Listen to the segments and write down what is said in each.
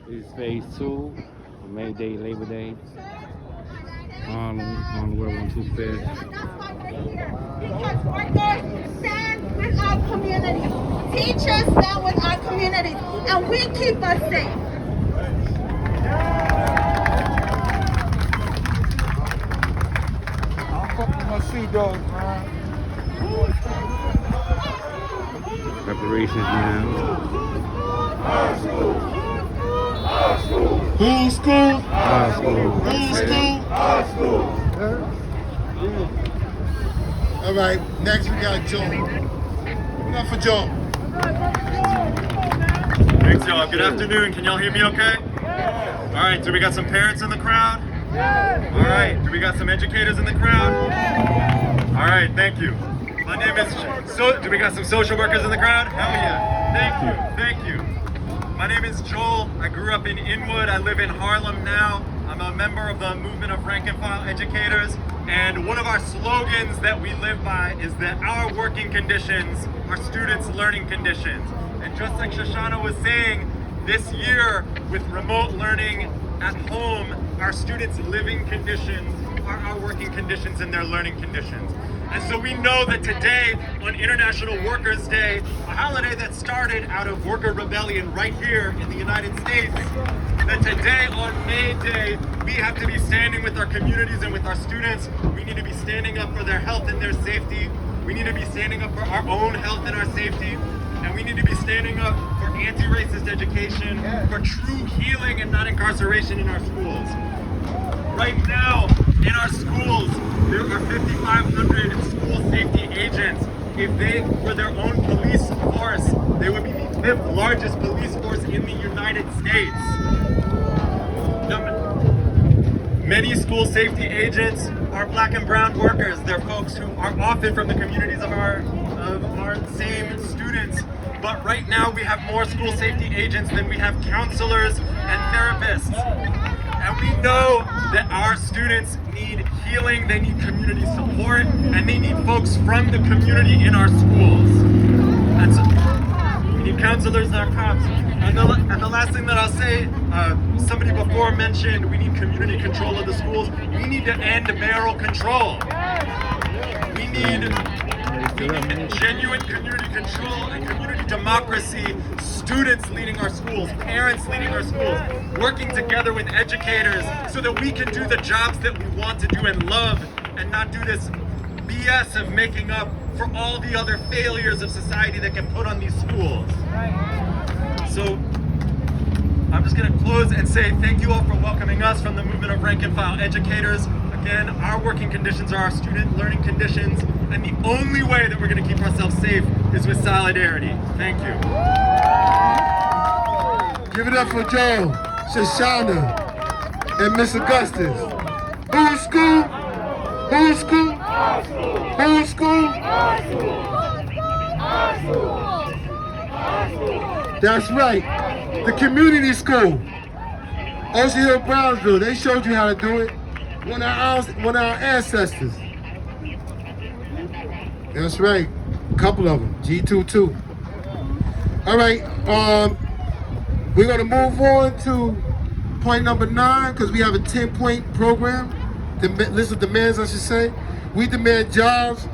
This is phase two, May Day, Labor Day. On World 125th. Because workers stand with our communities, teachers stand with our communities, and we keep us safe. I'm fucking my sea dogs, man. Reparations now. Our school. Our school. Whose school? Our school. Whose school? Our school. All right, next we got Joe. Enough for Joe. Thanks, y'all. Good afternoon. Can y'all hear me okay? All right, do we got some parents in the crowd? All right, do we got some educators in the crowd? All right, thank you. My name is, do we got some social workers in the crowd? Hell yeah. Thank you. My name is Joel. I grew up in Inwood. I live in Harlem now. I'm a member of the movement of rank and file educators. And one of our slogans that we live by is that our working conditions are students' learning conditions. And just like Shoshana was saying, this year with remote learning at home, our students' living conditions are our working conditions and their learning conditions. And so we know that today, on International Workers' Day, a holiday that started out of worker rebellion right here in the United States, that today on May Day, we have to be standing with our communities and with our students. We need to be standing up for their health and their safety. We need to be standing up for our own health and our safety. And we need to be standing up for anti-racist education, for true healing and not incarceration in our schools. Right now, in our schools, there are 5,500 school safety agents. If they were their own police force, they would be the fifth largest police force in the United States. Many school safety agents are black and brown workers. They're folks who are often from the communities of our same students. But right now we have more school safety agents than we have counselors and therapists. And we know that our students need healing, they need community support, and they need folks from the community in our schools. And so we need counselors, not cops. And the last thing that I'll say, somebody before mentioned we need community control of the schools. We need to end mayoral control. We need genuine community control and community democracy, students leading our schools, parents leading our schools, working together with educators so that we can do the jobs that we want to do and love and not do this BS of making up for all the other failures of society that get put on these schools. So I'm just going to close and say thank you all for welcoming us from the movement of rank and file educators. Again, our working conditions are our student learning conditions, and the only way that we're going to keep ourselves safe is with solidarity. Thank you. Give it up for Joe, Shoshana, and Miss Augustus. Whose school? Whose school? Our school. Whose school? Our school. Our school. Our school. That's right. The community school. Ocean Hill Brownsville. They showed you how to do it. One of our ancestors. That's right. A couple of them. G22. All right. We're going to move on to point number 9 because we have a 10-point program. The list of demands, I should say. We demand jobs.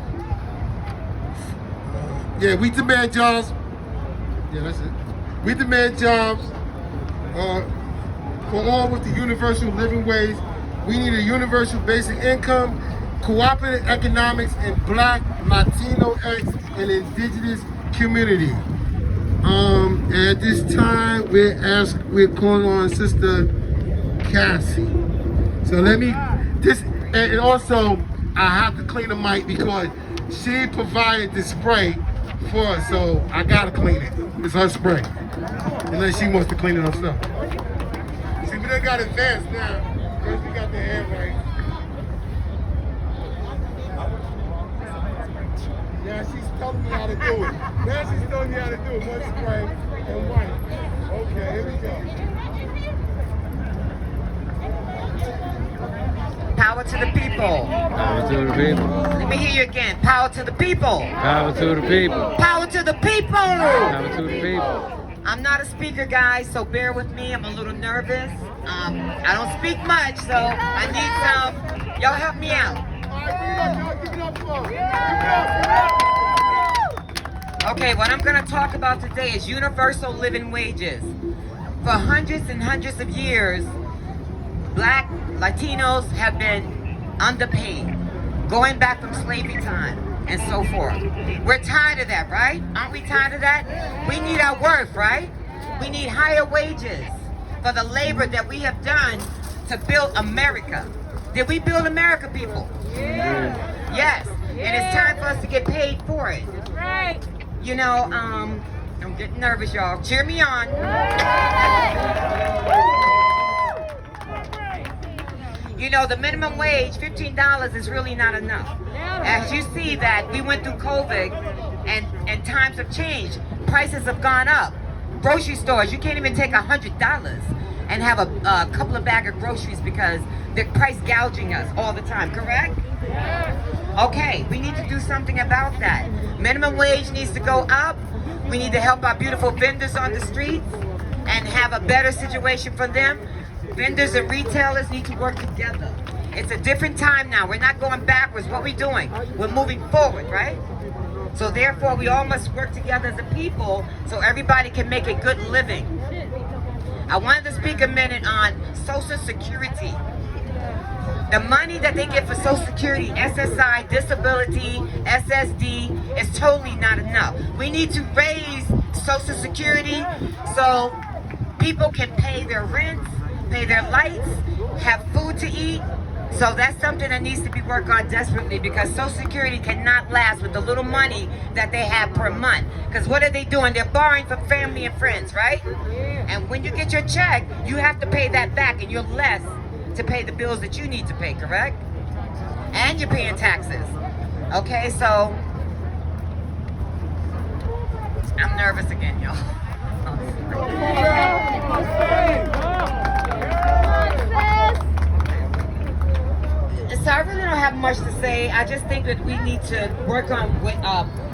We demand jobs. Yeah, that's it. We demand jobs for all with the universal living wage. We need a universal basic income, cooperative economics in Black, Latino, X, and Indigenous community. At this time, we're calling on Sister Cassie. So and also I have to clean the mic because she provided the spray for us, so I gotta clean it. It's her spray, unless she wants to clean it herself. See, we done got advanced now. First we got the hair right. Yeah, she's telling me how to do it. Now she's telling me how to do it. One spray and white. Okay, here we go. Power to the people. Power to the people. Let me hear you again. Power to the people. Power to the people. Power to the people. Power to the people. I'm not a speaker, guys, so bear with me. I'm a little nervous. I don't speak much, so I need some. Y'all help me out. Okay, what I'm going to talk about today is universal living wages. For hundreds and hundreds of years, Black Latinos have been underpaid, going back from slavery time and so forth. We're tired of that, right? Aren't we tired of that? We need our worth, right? We need higher wages for the labor that we have done to build America. Did we build America, people? Yeah. Yes, and it's time for us to get paid for it. Right. You know, I'm getting nervous, y'all. Cheer me on. You know, the minimum wage, $15, is really not enough. As you see that we went through COVID and times have changed. Prices have gone up. Grocery stores, you can't even take $100 and have a couple of bags of groceries because they're price gouging us all the time, correct? Okay, we need to do something about that. Minimum wage needs to go up. We need to help our beautiful vendors on the streets and have a better situation for them. Vendors and retailers need to work together. It's a different time now. We're not going backwards. What we're doing, we're moving forward, right? So therefore, we all must work together as a people so everybody can make a good living. I wanted to speak a minute on Social Security. The money that they get for Social Security, SSI, disability, SSD, is totally not enough. We need to raise Social Security so people can pay their rent, pay their lights, have food to eat. So that's something that needs to be worked on desperately because Social Security cannot last with the little money that they have per month. Because what are they doing? They're borrowing from family and friends, right? And when you get your check, you have to pay that back and you're less to pay the bills that you need to pay, correct? And you're paying taxes. Okay, so I'm nervous again, y'all. So I really don't have much to say. I just think that we need to work on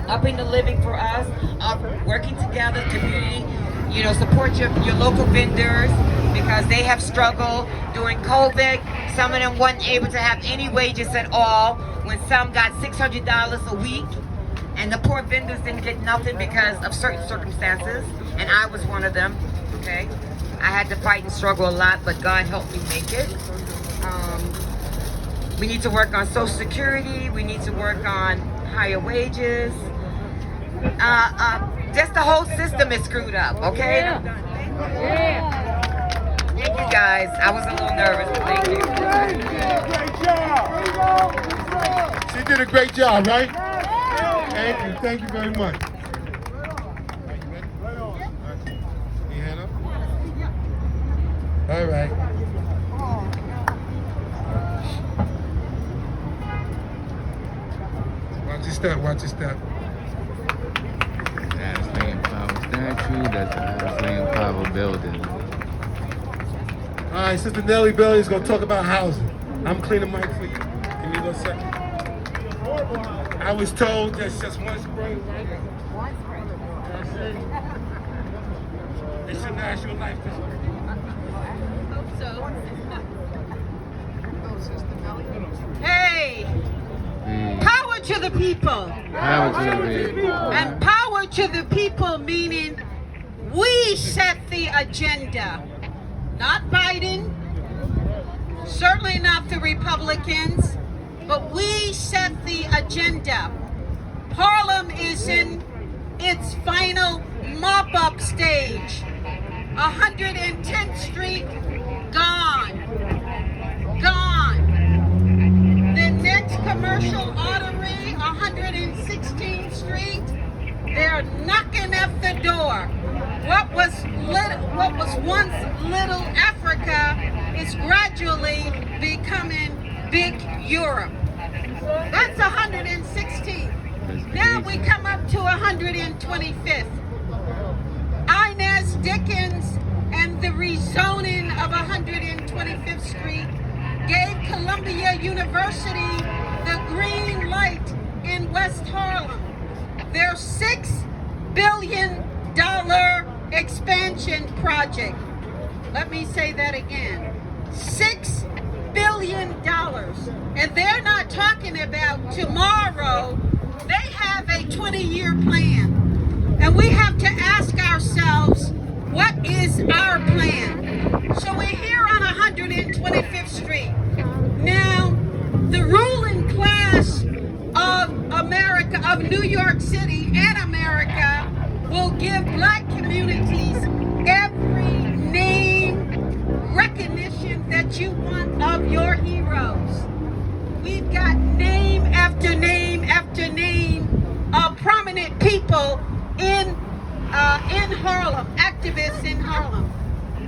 upping the living for us, working together, community, you know, support your local vendors because they have struggled during COVID. Some of them weren't able to have any wages at all when some got $600 a week. And the poor vendors didn't get nothing because of certain circumstances. And I was one of them, okay? I had to fight and struggle a lot, but God helped me make it. We need to work on Social Security. We need to work on higher wages. Just the whole system is screwed up, okay? Thank you guys. I was a little nervous, but thank you. She did a great job, right? Thank you very much. Your hand up? All right. Watch your step. That's Lincoln Power statue. That's the Lincoln Power building. All right, Sister Nellie Bailey is going to talk about housing. I'm cleaning mic for you. Give me a second. I was told there's just one spring, right? One spring. That's it. It's your national life district. Hey, power to the people. Power to the people. And power to the people meaning we set the agenda. Not Biden, certainly not the Republicans, but we set the agenda. Harlem is in its final mop-up stage. 110th Street, gone. Gone. The next commercial artery, 116th Street, they're knocking at the door. What was once Little Africa is gradually becoming Big Europe. That's 116th. Now we come up to 125th. Inez Dickens and the rezoning of 125th Street gave Columbia University the green light in West Harlem. Their $6 billion expansion project. Let me say that again. $6 billion. And they're not talking about tomorrow. They have a 20-year plan. And we have to ask ourselves, what is our plan? So we're here on 125th Street. Now, the ruling class of America, of New York City and America, will give black communities every name, recognition that you want of your heroes. We've got name after name after name of prominent people in Harlem, activists in Harlem.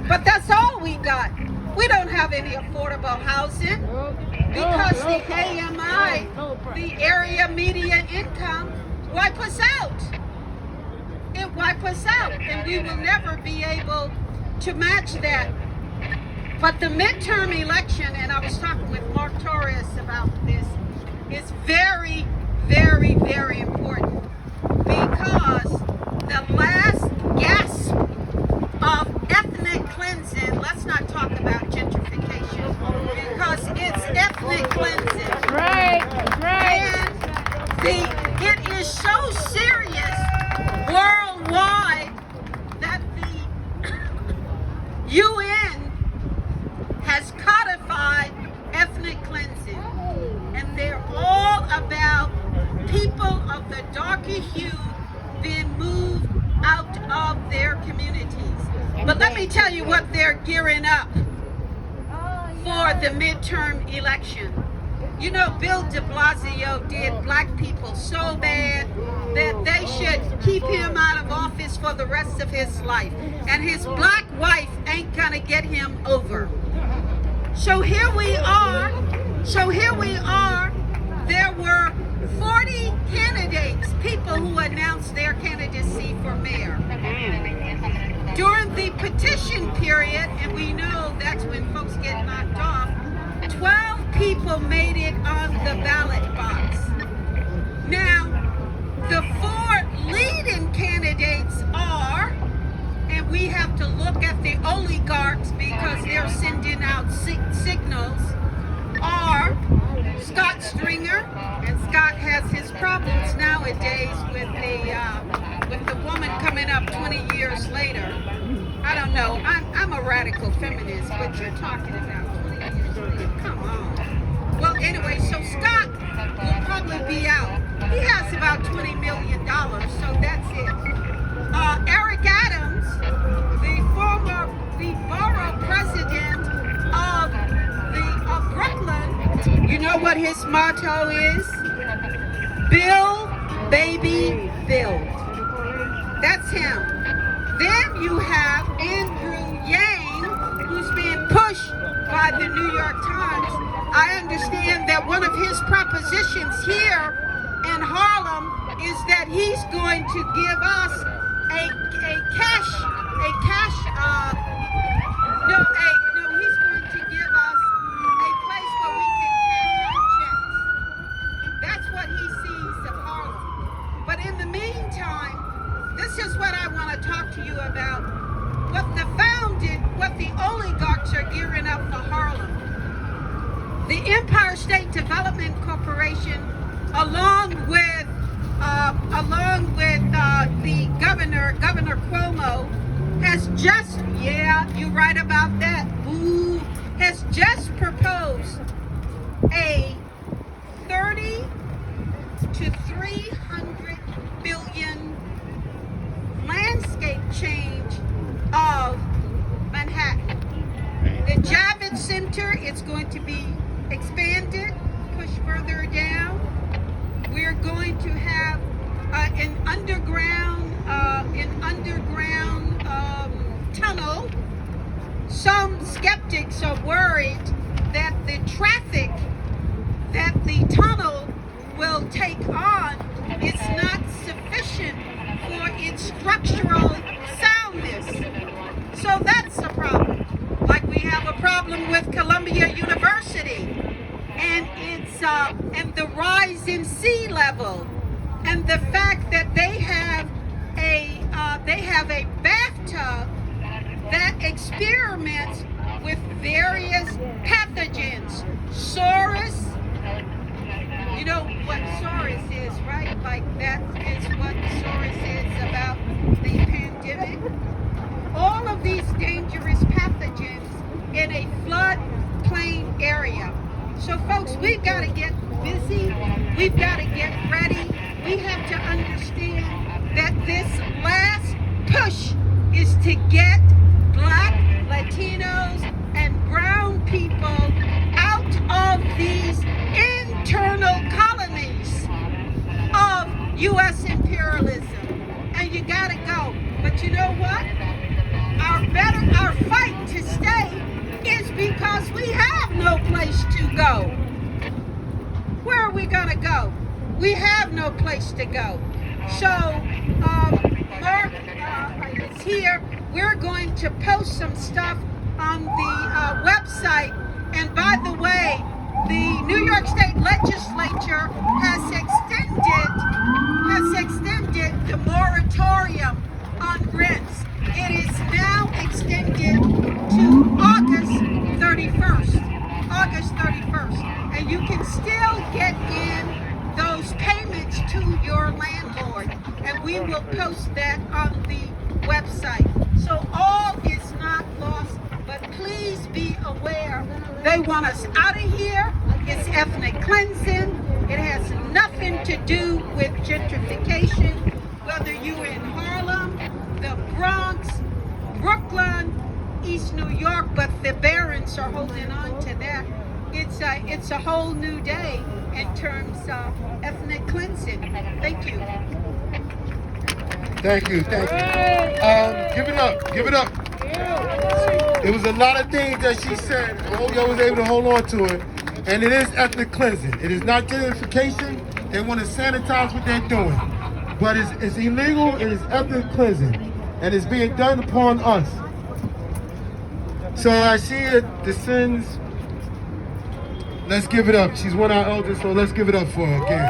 But that's all we got. We don't have any affordable housing because the AMI, the area median income, wipe us out. It wipe us out, and we will never be able to match that. But the midterm election, and I was talking with Mark Torres about this, is very, very, very important because the last gasp of ethnic cleansing, let's not talk about gentrification, because it's ethnic cleansing. Right. And it is so serious worldwide that the UN has codified ethnic cleansing. And they're all about people of the darker hue being moved out of their communities. But let me tell you what they're gearing up for the midterm election. You know, Bill de Blasio did black people so bad that they should keep him out of office for the rest of his life. And his black wife ain't gonna get him over. So here we are. There were 40 candidates, people who announced their candidacy for mayor. During the petition period, and we know that's when folks get knocked off, 12 people made it on the ballot box. Now, the 4 leading candidates are, and we have to look at the oligarchs because they're sending out signals, are Scott Stringer, and Scott has his problems nowadays with the woman coming up 20 years later. I don't know, I'm a radical feminist, but you're talking about 20 years later, come on. Well, anyway, so Scott will probably be out. He has about $20 million, so that's it. Eric Adams, the borough president of Brooklyn, you know what his motto is? Build, baby, build. That's him. Then you have Andrew Yang, who's being pushed by the New York Times. I understand that one of his propositions here in Harlem is that he's going to give us he's going to give us a place where we can cash our checks. That's what he sees of Harlem. But in the meantime, this is what I want to talk to you about. What the oligarchs are gearing up for Harlem. The Empire State Development Corporation, along with the Governor Cuomo, has just, you're right about that, has just proposed a 30 to 300 billion landscape change of Manhattan. The Javits Center is going to be expanded, pushed further down. We're going to have an underground tunnel. Some skeptics are worried that the traffic that the tunnel will take on is not sufficient for its structural soundness. So that's a problem. Like we have a problem with Columbia University and and the rise in sea level, and the fact that they have they have a bathtub that experiments with various pathogens. SARS, you know what SARS is, right? Like that is what SARS is about the pandemic. All of these dangerous pathogens in a floodplain area. So folks, we've got to get busy. We've got to get ready. We have to understand that this last push is to get Black, Latinos, and brown people out of these internal colonies of U.S. imperialism. And you gotta go. But you know what? Our fight to stay is because we have no place to go. Where are we gonna go? We have no place to go. So, Mark is here. We're going to post some stuff on the website. And by the way, the New York State Legislature has extended the moratorium on rents. It is now extended to August 31st. August 31st. And you can still get in those payments to your landlord. And we will post that on the website. So all is not lost, but please be aware. They want us out of here. It's ethnic cleansing. It has nothing to do with gentrification. Whether you're in Harlem, the Bronx, Brooklyn, East New York, but the Barons are holding on to that. It's a whole new day in terms of ethnic cleansing. Thank you. Thank you. Give it up. It was a lot of things that she said. I hope y'all was able to hold on to it. And it is ethnic cleansing. It is not gentrification. They want to sanitize what they're doing. But it's illegal, it is ethnic cleansing. And it's being done upon us. So I see it descends. Let's give it up. She's one of our elders, so let's give it up for her again.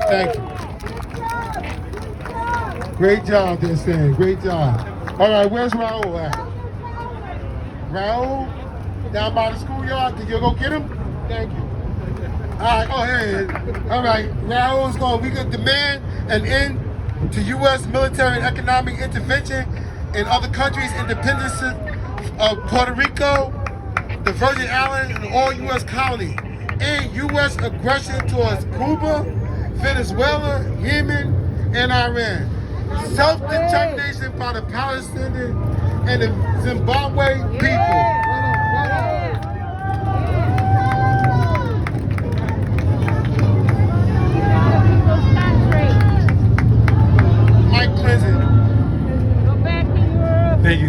Thank you. Great job, Descend. Great job. All right, where's Raul at? Raul? Down by the schoolyard? Can you go get him? Thank you. All right, oh, here he is. All right, Raul's going, we could demand an end to U.S. military and economic intervention in other countries' independence of Puerto Rico, the Virgin Islands, and all U.S. colonies, and U.S. aggression towards Cuba, Venezuela, Yemen, and Iran. Self-determination by the Palestinian and the Zimbabwe people.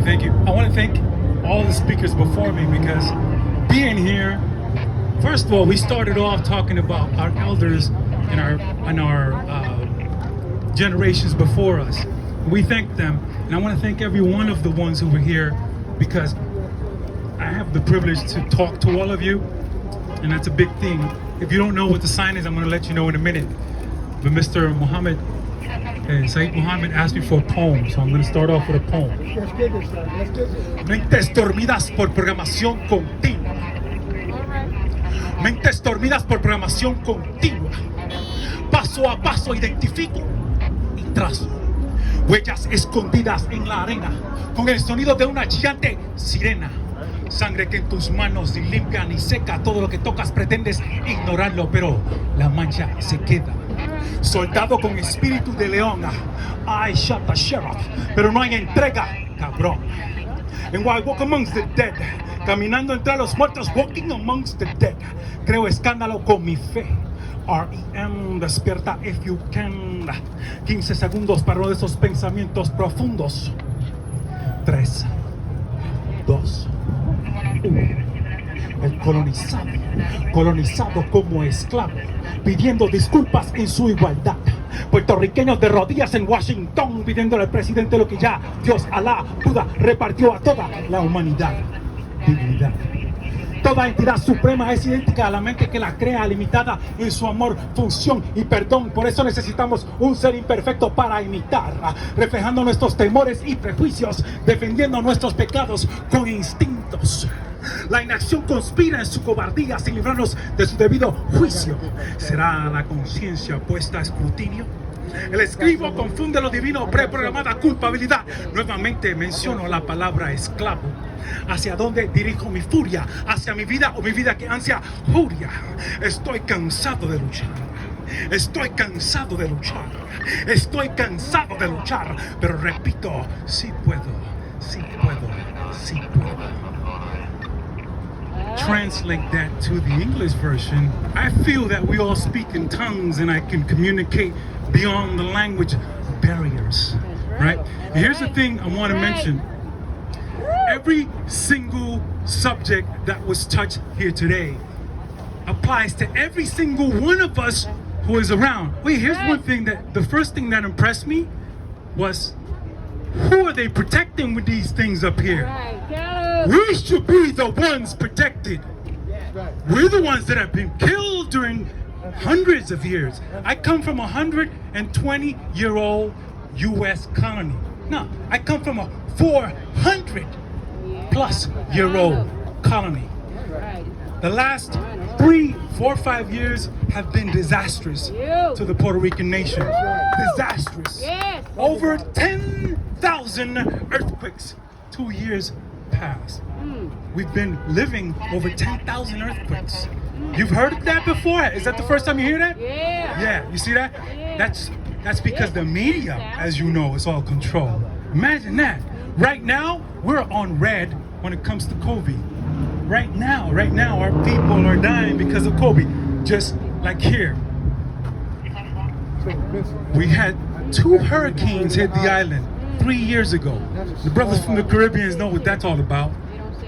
Thank you. I want to thank all the speakers before me because being here, first of all, we started off talking about our elders and our generations before us. We thank them, and I want to thank every one of the ones who were here because I have the privilege to talk to all of you, and that's a big thing. If you don't know what the sign is, I'm going to let you know in a minute. But Mr. Muhammad, Said Muhammad asked me for a poem, so I'm going to start off with a poem. Mentes dormidas por programación continua. Mentes dormidas por programación continua. Paso a paso identifico y trazo. Huellas escondidas en la arena, con el sonido de una chillante sirena. Sangre que en tus manos limpia ni seca. Todo lo que tocas pretendes ignorarlo, pero la mancha se queda. Soldado con espíritu de león, I shot the sheriff, pero no hay entrega, cabrón. And while I walk amongst the dead, caminando entre los muertos, walking amongst the dead, creo escándalo con mi fe. REM, despierta if you can. 15 segundos para uno de esos pensamientos profundos. 3, 2, 1. El colonizado como esclavo, pidiendo disculpas en su igualdad. Puertorriqueños de rodillas en Washington, pidiéndole al presidente lo que ya Dios, Alá, Buda repartió a toda la humanidad. Dignidad. Toda entidad suprema es idéntica a la mente que la crea, limitada en su amor, función y perdón. Por eso necesitamos un ser imperfecto para imitar, reflejando nuestros temores y prejuicios, defendiendo nuestros pecados con instintos. La inacción conspira en su cobardía sin librarnos de su debido juicio. ¿Será la conciencia puesta a escrutinio? El escribo confunde lo divino, preprogramada culpabilidad. Nuevamente menciono la palabra esclavo. ¿Hacia dónde dirijo mi furia? ¿Hacia mi vida o mi vida que ansia furia? Estoy cansado de luchar. Estoy cansado de luchar. Estoy cansado de luchar. Pero repito, sí puedo, sí puedo, sí puedo. Translate that to the English version. I feel that we all speak in tongues and I can communicate beyond the language barriers, right? And here's the thing I want to mention. Every single subject that was touched here today applies to every single one of us who is around. Wait, here's one thing the first thing that impressed me was, who are they protecting with these things up here? We should be the ones protected. We're the ones that have been killed during hundreds of years. I come from a 120-year-old U.S. colony. No, I come from a 400-plus-year-old colony. The last 3, 4, 5 years have been disastrous to the Puerto Rican nation. Disastrous. Over 10,000 earthquakes 2 years past. We've been living over 10,000 earthquakes. You've heard of that before? Is that the first time you hear that? Yeah, you see that? That's because the media, as you know, is all controlled. Imagine that. Right now, we're on red when it comes to COVID. Right now, our people are dying because of COVID. Just like here. We had 2 hurricanes hit the island 3 years ago. The brothers from the Caribbean know what that's all about.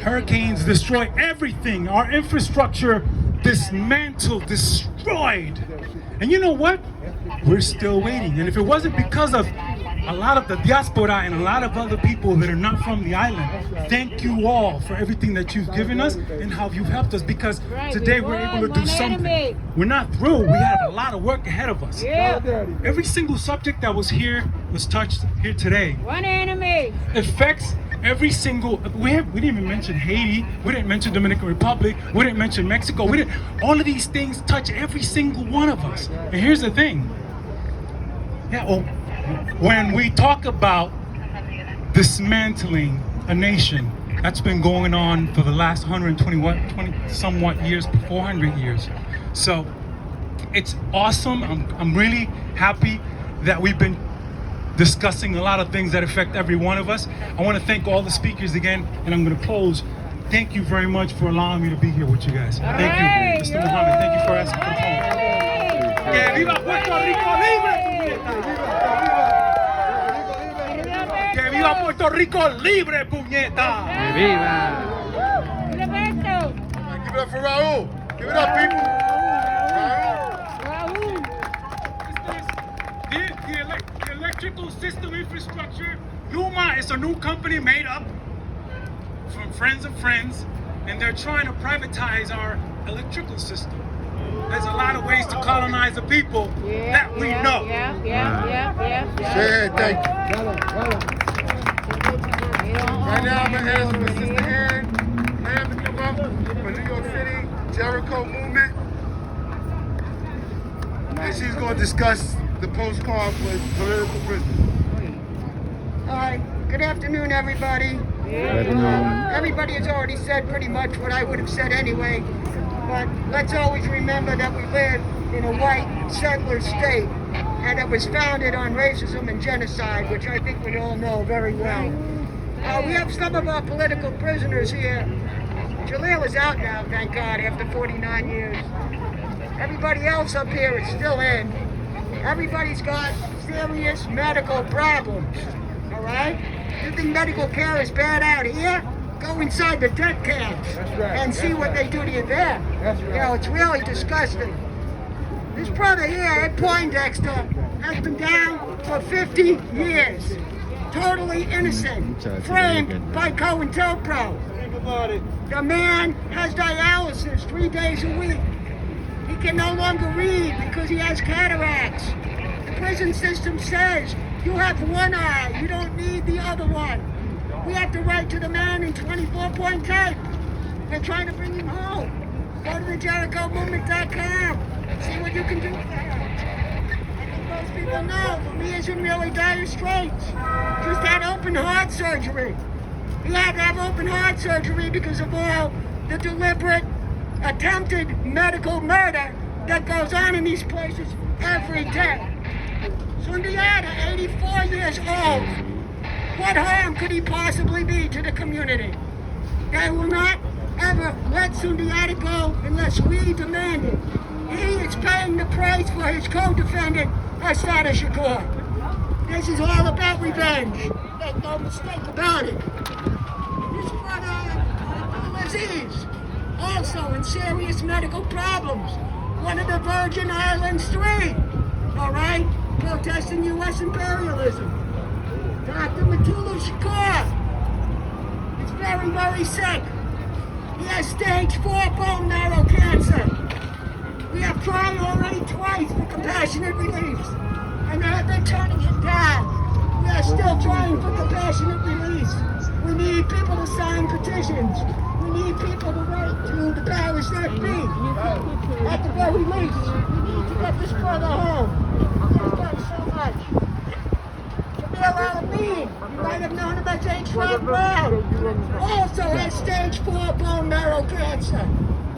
Hurricanes destroy everything. Our infrastructure dismantled, destroyed. And you know what? We're still waiting. And if it wasn't because of a lot of the diaspora and a lot of other people that are not from the island, thank you all for everything that you've given us and how you've helped us, because today we're able to do something. We're not through. We have a lot of work ahead of us. Every single subject that was touched here today. One enemy. Affects every single, we didn't even mention Haiti, we didn't mention Dominican Republic, we didn't mention Mexico, all of these things touch every single one of us. And here's the thing. When we talk about dismantling a nation, that's been going on for the last 20 somewhat years, 400 years. So it's awesome. I'm really happy that we've been discussing a lot of things that affect every one of us. I want to thank all the speakers again, and I'm going to close. Thank you very much for allowing me to be here with you guys. Thank you, Mr. Muhammad. Thank you for asking for the phone. Que viva Puerto Rico libre! Que viva Puerto Rico libre, puñeta! ¡Que viva! Give it up for Raul. Give it up, people. The electrical system infrastructure, Numa is a new company made up from friends of friends, and they're trying to privatize our electrical system. There's a lot of ways to colonize the people that we know. Say thank you. Right now, I'm going to ask my sister Erin to come up for New York City Jericho movement. And she's going to discuss the postcard with political prisoners. All right. Good afternoon, everybody. Everybody has already said pretty much what I would have said anyway. But let's always remember that we live in a white settler state, and it was founded on racism and genocide, which I think we all know very well. We have some of our political prisoners here. Jaleel is out now, thank God, after 49 years. Everybody else up here is still in. Everybody's got serious medical problems, all right? You think medical care is bad out here? Go inside the death camps and see what they do to you there. You know, it's really disgusting. This brother here, Ed Poindexter, has been down for 50 years. Totally innocent. Framed by COINTELPRO. The man has dialysis 3 days a week. He can no longer read because he has cataracts. The prison system says you have one eye, you don't need the other one. We have to write to the man in 24-point tape. They're trying to bring him home. Go to the JerichoMovement.com. See what you can do for him. I think most people know he is in really dire straits. Just had open heart surgery. He had to have open heart surgery because of all the deliberate, attempted medical murder that goes on in these places every day. Sundiata, 84 years old. What harm could he possibly be to the community? They will not ever let Sundiata go unless we demand it. He is paying the price for his co-defendant, Asada Shakur. This is all about revenge. Make no mistake about it. His brother, Aziz, also in serious medical problems. One of the Virgin Islands 3, all right? Protesting U.S. imperialism. Dr. Matula Shakur is very, very sick. He has stage 4 bone marrow cancer. We have tried already twice for compassionate release, and they're turning him down. We are still trying for compassionate release. We need people to sign petitions. We need people to write to the powers that be. At the very least, we need to get this brother home. He has done so much. Jamil Al-Amin, you might have known him as H. Brown, also has stage 4 bone marrow cancer.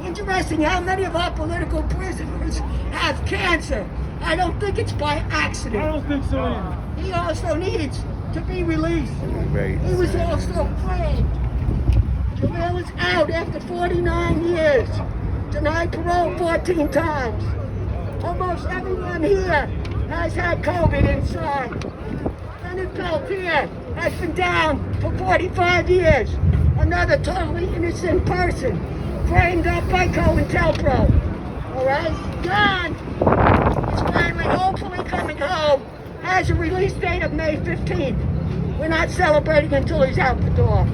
Interesting how many of our political prisoners have cancer. I don't think it's by accident. I don't think so either. He also needs to be released. He was also framed. Jamil is out after 49 years. Denied parole 14 times. Almost everyone here has had COVID inside. Bennett Peltier has been down for 45 years. Another totally innocent person, framed up by COINTELPRO. All right? John is finally, hopefully coming home, has a release date of May 15th. We're not celebrating until he's out the door.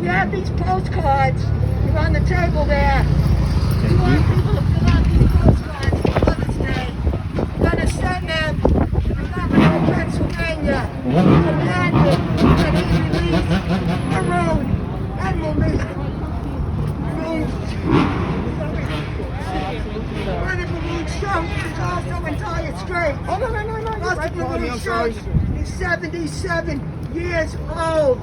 We have these postcards. They're on the table there. We want people to fill out these postcards for Mother's Day. We're going to send them to the governor of Pennsylvania, demanding that he release Haroon and Malik. Brother Malik Shows is also in dire straits. Brother Malik Shows is 77 years old.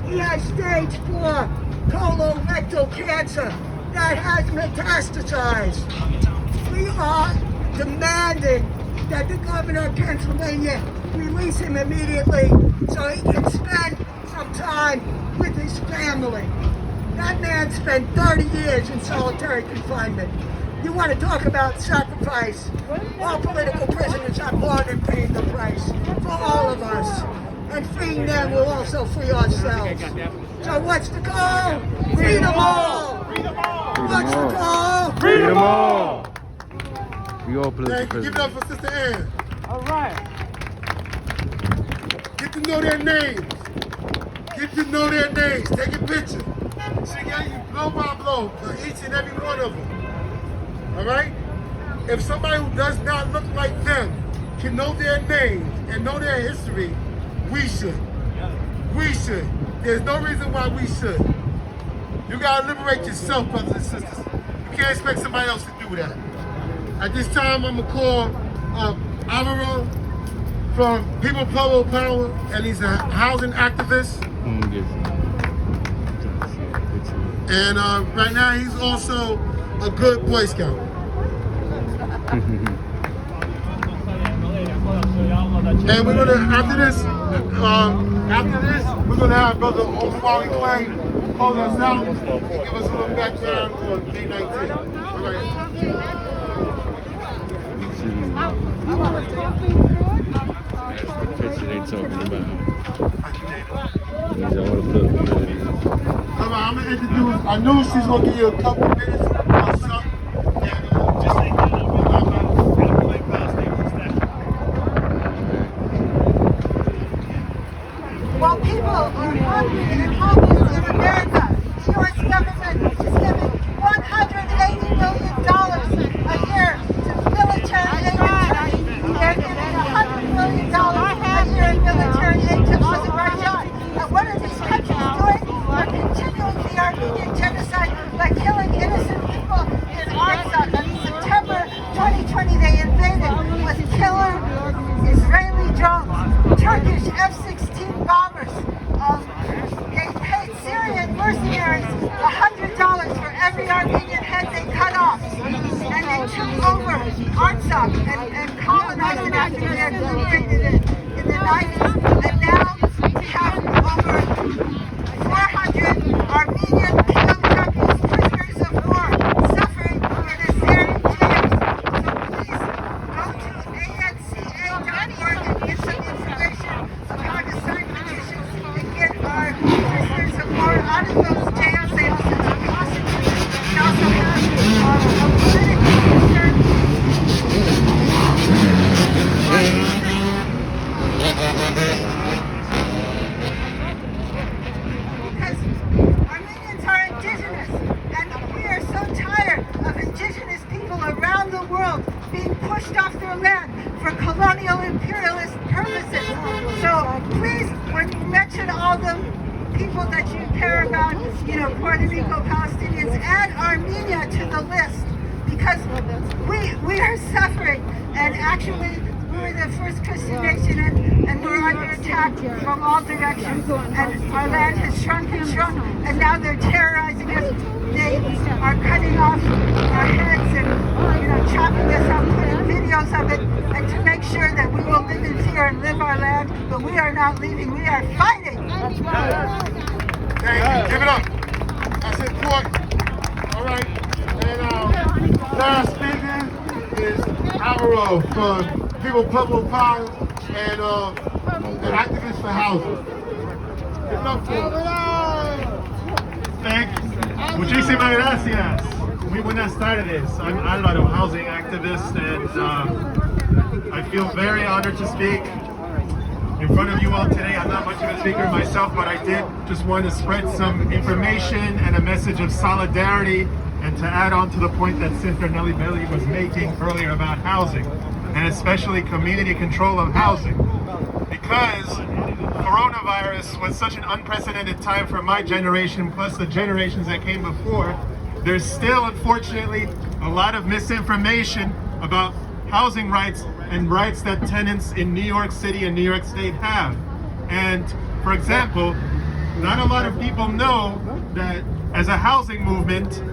He has stage 4 colorectal cancer that has metastasized. We are demanding that the governor of Pennsylvania release him immediately so he can spend some time with his family. That man spent 30 years in solitary confinement. You want to talk about sacrifice? All political prisoners have more than paid the price for all of us. And freeing them will also free ourselves. So what's the goal? Free them all! What's the goal? Free them all! We all political Thank you. Give it up for Sister Ann. All right. Get to know their names. Get to know their names. Take a picture. See, you blow by blow for each and every one of them. All right? If somebody who does not look like them can know their names and know their history, we should. We should. There's no reason why we should. You gotta liberate yourself, brothers and sisters. You can't expect somebody else to do that. At this time, I'm gonna call Alvaro from People Power, and he's a housing activist. And right now, he's also a good Boy Scout. And we're gonna, after this, we're gonna have Brother Omwali Clay close us out and give us a little background on May 19th. All right. That's the picture they talking about. All right, I'm gonna introduce. I knew she's gonna give you a couple minutes or something. Well, people are hungry and homeless in America. every Armenian head they cut off. And they took over Artsakh and colonized it after they had liberated it in the 90s. And now we have over 400 Armenian POWs, prisoners of war, suffering in Azeri jails. So please go to anca.org and get some information on how to sign petitions and get our prisoners of war out of those jails. They also took hostages. We also have a political concern. Because Armenians are indigenous, and we are so tired of indigenous people around the world being pushed off their land for colonial imperialist purposes. So please, when you mention all the people that you care about, Puerto Rico, Palestinians, add Armenia to the list, because we are suffering, and actually we're the first Christian nation, and we're under attack from all directions, and our land has shrunk and shrunk, and now they're terrorizing us. They are cutting off our heads and chopping us up, putting videos of it, and to make sure that we will live in fear and live our land. But we are not leaving, we are fighting. Thank you. Give it up. That's important. All right. And last speaker is Alvaro from People Public Power and an activist for housing. Give it up for him. Thank you. Muchísimas gracias. Muy buenas tardes. I'm Alvaro, housing activist, and I feel very honored to speak in front of you all today. I'm not much of a speaker myself, but I did just want to spread some information and a message of solidarity, and to add on to the point that Senator Nelly Belly was making earlier about housing, and especially community control of housing. Because coronavirus was such an unprecedented time for my generation, plus the generations that came before, there's still, unfortunately, a lot of misinformation about housing rights and rights that tenants in New York City and New York State have. And, for example, not a lot of people know that as a housing movement,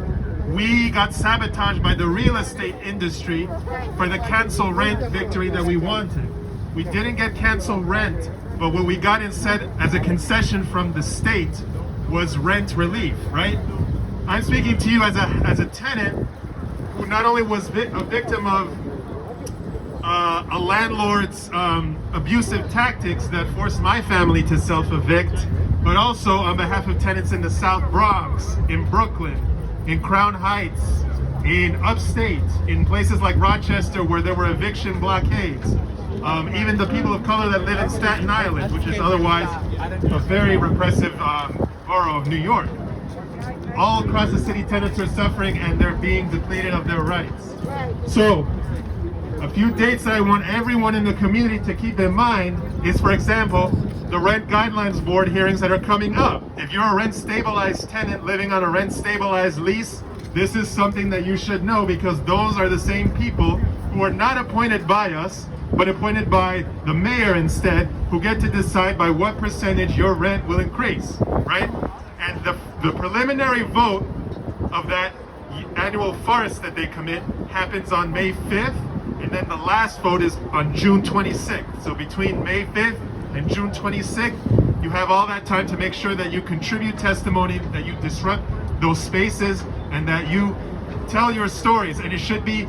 we got sabotaged by the real estate industry for the cancel rent victory that we wanted. We didn't get cancel rent, but what we got instead as a concession from the state was rent relief, right? I'm speaking to you as a tenant who not only was a victim of a landlord's abusive tactics that forced my family to self-evict, but also on behalf of tenants in the South Bronx, in Brooklyn, in Crown Heights, in upstate, in places like Rochester where there were eviction blockades. Even the people of color that live in Staten Island, which is otherwise a very repressive borough of New York. All across the city, tenants are suffering and they're being depleted of their rights. So, a few dates that I want everyone in the community to keep in mind is, for example, the Rent Guidelines Board hearings that are coming up. If you're a rent-stabilized tenant living on a rent-stabilized lease, this is something that you should know, because those are the same people who are not appointed by us, but appointed by the mayor instead, who get to decide by what percentage your rent will increase, right? And the preliminary vote of that annual farce that they commit happens on May 5th, and then the last vote is on June 26th. So between May 5th and June 26th, you have all that time to make sure that you contribute testimony, that you disrupt those spaces, and that you tell your stories. And it should be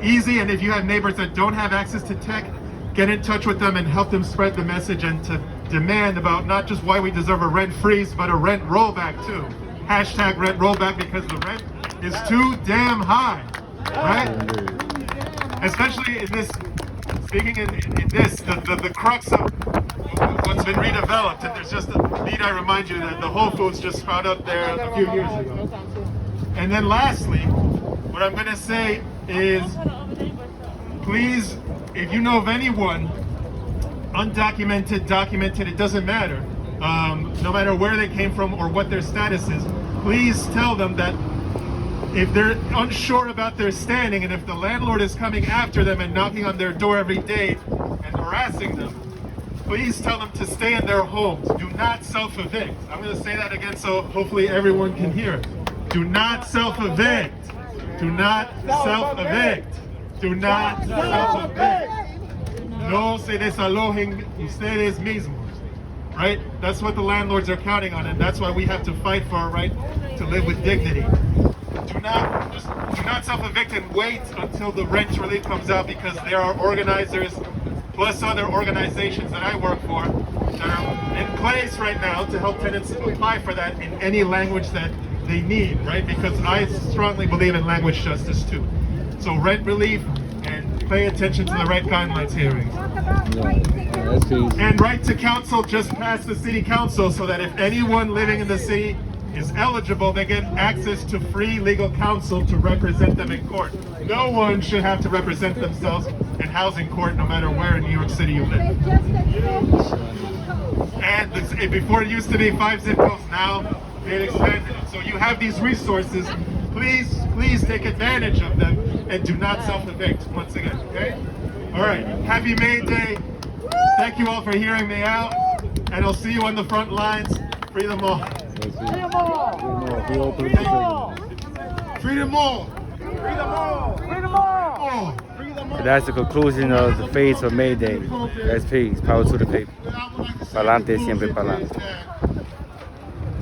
easy, and if you have neighbors that don't have access to tech, get in touch with them and help them spread the message, and to demand about not just why we deserve a rent freeze, but a rent rollback too. Hashtag rent rollback, because the rent is too damn high, right? Especially in this, speaking in this, the crux of what's been redeveloped, and there's just, need I remind you that the Whole Foods just sprouted up there a few years ago. And then lastly, what I'm gonna say is, please, if you know of anyone, undocumented, documented, it doesn't matter, no matter where they came from or what their status is, please tell them that if they're unsure about their standing, and if the landlord is coming after them and knocking on their door every day and harassing them, please tell them to stay in their homes. Do not self-evict. I'm going to say that again so hopefully everyone can hear it. Do not self-evict. Do not self-evict. Do not self-evict. No se desalojen ustedes mismos. Right? That's what the landlords are counting on, and that's why we have to fight for our right to live with dignity. Do not self-evict and wait until the rent relief comes out, because there are organizers plus other organizations that I work for that are in place right now to help tenants apply for that in any language that they need, right? Because I strongly believe in language justice too. So rent relief and pay attention to the right guidelines hearings. And right to counsel just passed the city council, so that if anyone living in the city is eligible, they get access to free legal counsel to represent them in court. No one should have to represent themselves in housing court, no matter where in New York City you live. And before it used to be 5 zip codes, now they've expanded it. So you have these resources. Please take advantage of them and do not self-evict once again, okay? All right, happy May Day. Thank you all for hearing me out, and I'll see you on the front lines. Free them all. Freedom all. That's the conclusion of the phase of May Day. That's peace. Power to the people. Pa'lante, siempre pa'lante.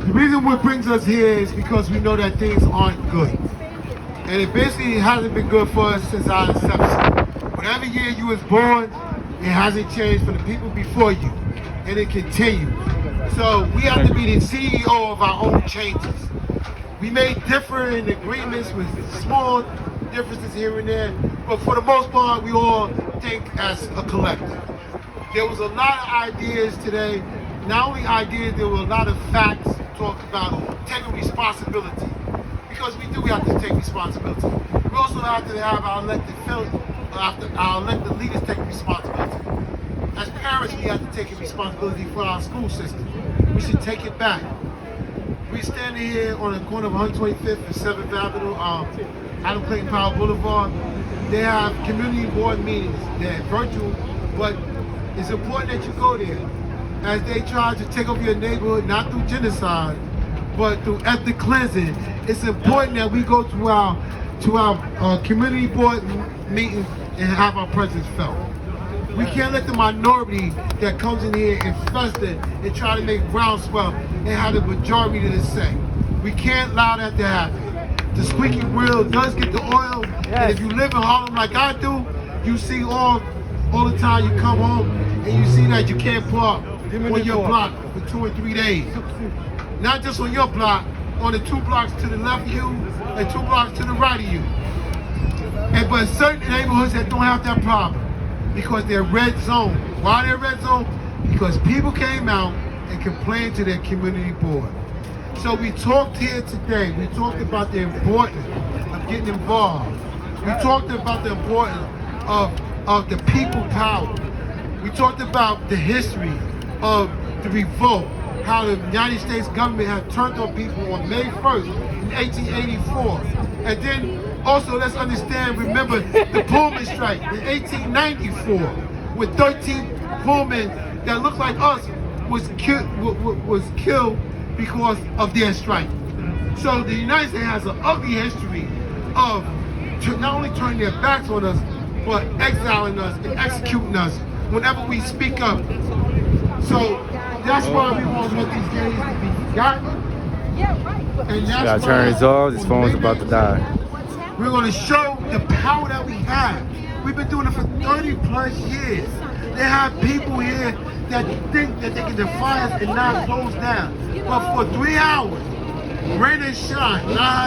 The reason what brings us here is because we know that things aren't good. And it basically hasn't been good for us since our inception. Whatever year you was born, it hasn't changed for the people before you. And it continues. So we have to be the CEO of our own changes. We made different agreements with small differences here and there, but for the most part, we all think as a collective. There was a lot of ideas today. Not only ideas, there were a lot of facts talked about taking responsibility. Because we do have to take responsibility. We also have to have our elected leaders take responsibility. As parents, we have to take responsibility for our school system. We should take it back. We standing here on the corner of 125th and 7th Avenue, Adam Clayton Powell Boulevard. They have community board meetings. They're virtual, but it's important that you go there. As they try to take over your neighborhood, not through genocide, but through ethnic cleansing. It's important that we go to our community board meetings and have our presence felt. We can't let the minority that comes in here and fester and try to make groundswell and have the majority to say. We can't allow that to happen. The squeaky wheel does get the oil, and if you live in Harlem like I do, you see all the time you come home and you see that you can't park on your block for 2 or 3 days. Not just on your block, on the 2 blocks to the left of you and 2 blocks to the right of you. But certain neighborhoods that don't have that problem because they're red zone. Why they're red zone? Because people came out and complained to their community board. So we talked here today, we talked about the importance of getting involved. We talked about the importance of the people power. We talked about the history of the revolt, how the United States government had turned on people on May 1st in 1884. And then also let's remember the Pullman strike in 1894, with 13 Pullmen that looked like us was killed because of their strike. So the United States has an ugly history of not only turning their backs on us, but exiling us and executing us whenever we speak up. So that's why we want these days to be forgotten. And that's why turn this off. This phone's about to die. we're going to show the power that we have. We've been doing it for 30 plus years. They have people here that think that they can defy us and not close down. But for 3 hours, rain and shine,